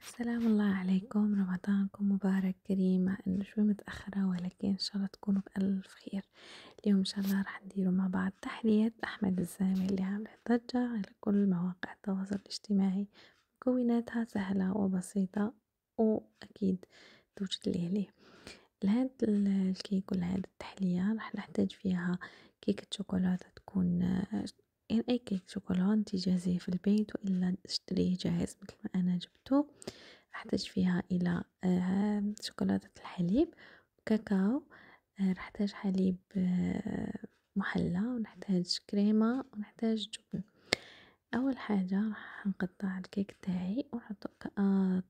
السلام الله عليكم، رمضانكم مبارك كريم. مع انه شوي متأخرة ولكن ان شاء الله تكونوا بألف خير. اليوم ان شاء الله راح نديروا مع بعض تحلية احمد الزامل اللي عاملة ضجة على كل مواقع التواصل الاجتماعي. مكوناتها سهلة وبسيطة واكيد توجد ليه لهاد الكيك ولهاد التحلية راح نحتاج فيها كيكة شوكولاتة تكون يعني أي كيك شوكولا انتي جاهزيه في البيت وإلا تشتريه جاهز مثل ما أنا جبته. راح نحتاج فيها إلى شوكولاتة الحليب، كاكاو، راح نحتاج حليب محلى، ونحتاج كريمة، ونحتاج جبن. أول حاجة راح نقطع الكيك تاعي ونحطه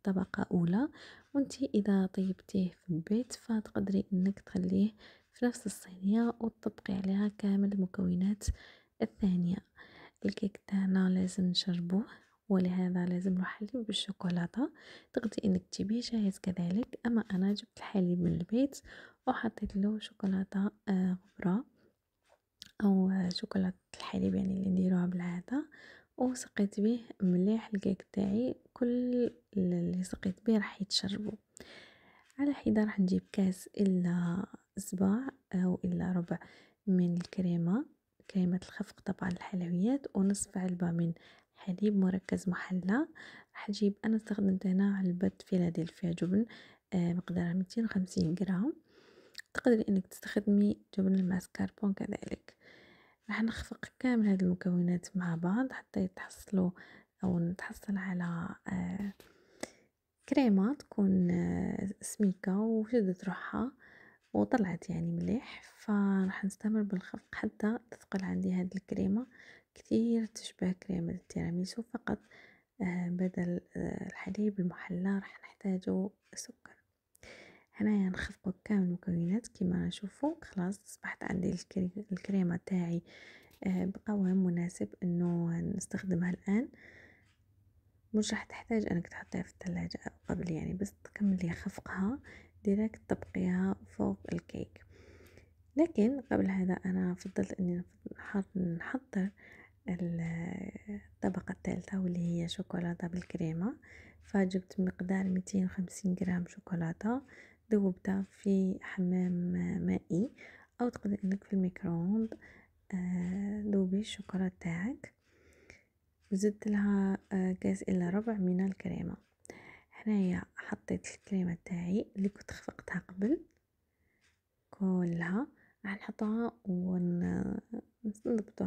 طبقة أولى، وانتي إذا طيبتيه في البيت فتقدري إنك تخليه في نفس الصينية وتطبقي عليها كامل المكونات الثانية. الكيك تاعنا لازم نشربوه ولهذا لازم له حليب بالشوكولاتة. تقدري انك تجيبيه جاهز كذلك، اما انا جبت الحليب من البيت وحطيت له شوكولاتة غبرة او شوكولاتة الحليب يعني اللي نديروها بالعادة، وسقيت به مليح الكيك تاعي. كل اللي سقيت به راح يتشربوا. على حدة راح نجيب كاس إلا صباع أو إلا ربع من الكريمة، كريمة الخفق طبعا الحلويات، ونصف علبة من حليب مركز محلى. راح نجيب، أنا استخدمت هنا علبة فيلادلفيا جبن مقدارها 250 جرام. تقدري انك تستخدمي جبن الماسكربون كذلك. راح نخفق كامل هذه المكونات مع بعض حتى يتحصلوا او نتحصل على كريمة تكون سميكة وشدت روحها وطلعت يعني مليح. فراح نستمر بالخفق حتى تثقل عندي هذه الكريمة كثير تشبه كريمة التيراميسو، فقط بدل الحليب المحلى راح نحتاجه سكر. هنايا نخفقوا كامل المكونات كما نشوفوا. خلاص أصبحت عندي الكريمة تاعي بقوام مناسب انه نستخدمها الآن. مش راح تحتاج انك تحطيها في الثلاجة قبل، يعني بس تكملي خفقها ديريكت تبقيها فوق الكيك. لكن قبل هذا انا فضلت اني نحضر الطبقة الثالثة واللي هي شوكولاتة بالكريمة. فجبت مقدار 250 جرام شوكولاتة، ذوبتها في حمام مائي او تقدر انك في الميكرووند. ذوبي الشوكولاتة تاعك وزدت لها كاس الا ربع من الكريمة. هنايا حطيت الكريمة تاعي اللي كنت خفقتها قبل كلها، راح نحطها ونضبطوها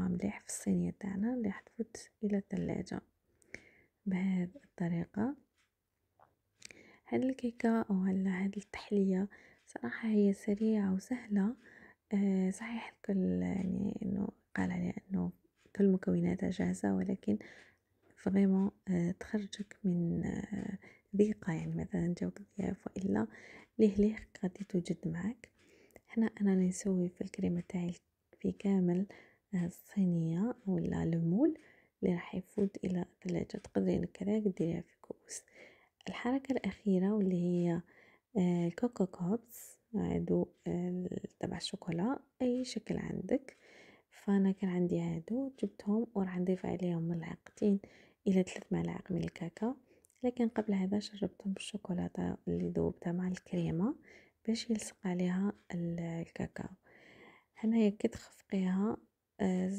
مليح في الصينية تاعنا اللي راح تفوت الى الثلاجة بهذه الطريقة. هاد الكيكة او هاد التحلية صراحة هي سريعة وسهلة. صحيح الكل يعني انه قال عليها انه كل مكوناتها جاهزة، ولكن فريمون تخرجك من ضيقة، يعني مثلا جاوك ضياف وإلا ليه غادي توجد معك. هنا أنا نسوي في الكريمة تاعي في كامل الصينية ولا المول اللي راح يفوت إلى الثلاجة. تقدرين كذلك ديريها في كؤوس. الحركة الأخيرة واللي هي الكوكو كوبس هادو تبع الشوكولا أي شكل عندك. فأنا كان عندي هادو جبتهم وراح نضيف عليهم ملعقتين إلى 3 ملاعق من الكاكاو، لكن قبل هذا شربتهم بالشوكولاتة اللي ذوبتها مع الكريمة باش يلصق عليها الكاكاو. هنايا كي تخفقيها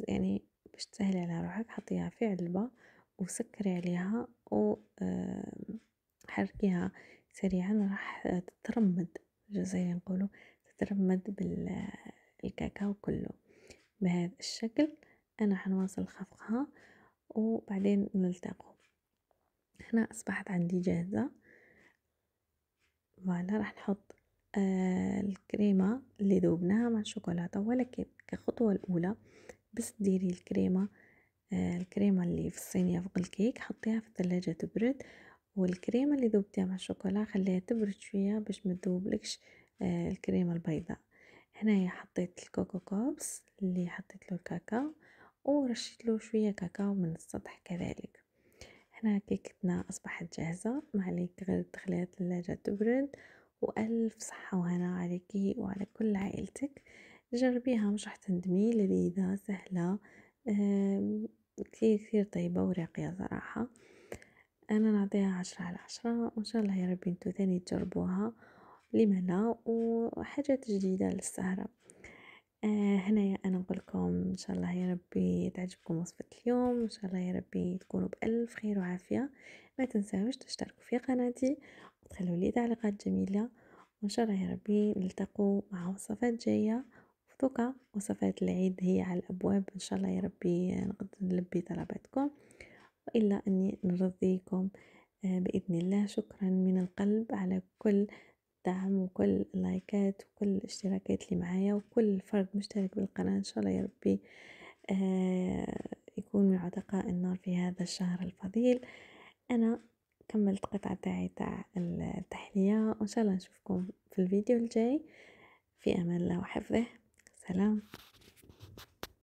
يعني باش تسهلي على روحك حطيها في علبة وسكري عليها و حركيها سريعا راح تترمد، زي نقولوا تترمد بالكاكاو كله بهذا الشكل. انا حنواصل خفقها وبعدين نلتقوا. هنا اصبحت عندي جاهزة. فوالا راح نحط الكريمة اللي ذوبناها مع الشوكولاتة، ولكن كخطوة الأولى بس ديري الكريمة اللي في الصينية فوق الكيك حطيها في الثلاجة تبرد، والكريمة اللي ذوبتيها مع الشوكولا خليها تبرد شوية باش ما تذوبلكش الكريمة البيضاء. هنايا حطيت الكوكو كوبس اللي حطيت له الكاكاو ورشيت له شوية كاكاو من السطح كذلك. هنا كيكتنا أصبحت جاهزة، ما عليك غير تخليها الثلاجة تبرد. وألف صحة وهنا عليكي وعلى كل عائلتك. جربيها مش راح تندمي، لذيذة سهلة كثير كثير طيبة وراقية صراحة. أنا نعطيها 10/10 وإن شاء الله يا ربي انتو تاني تجربوها، لم لا، وحاجات جديدة للسهرة. هنايا أنا نقولكم إن شاء الله يا ربي تعجبكم وصفة اليوم، إن شاء الله يا ربي تكونوا بألف خير وعافية. ما تنساوش تشتركوا في قناتي وتخلوا لي تعليقات جميلة، وإن شاء الله يا ربي نلتقوا مع وصفات جاية. وذوقا وصفات العيد هي على الأبواب، إن شاء الله يا ربي نقدر نلبي طلباتكم، وإلا أني نرضيكم بإذن الله. شكرا من القلب على كل دعم وكل اللايكات وكل الاشتراكات اللي معايا، وكل فرد مشترك بالقناة. إن شاء الله يا ربي يكون من عتقاء النار في هذا الشهر الفضيل. أنا كملت قطعة تاع التحلية، وإن شاء الله نشوفكم في الفيديو الجاي. في أمان الله وحفظه. سلام.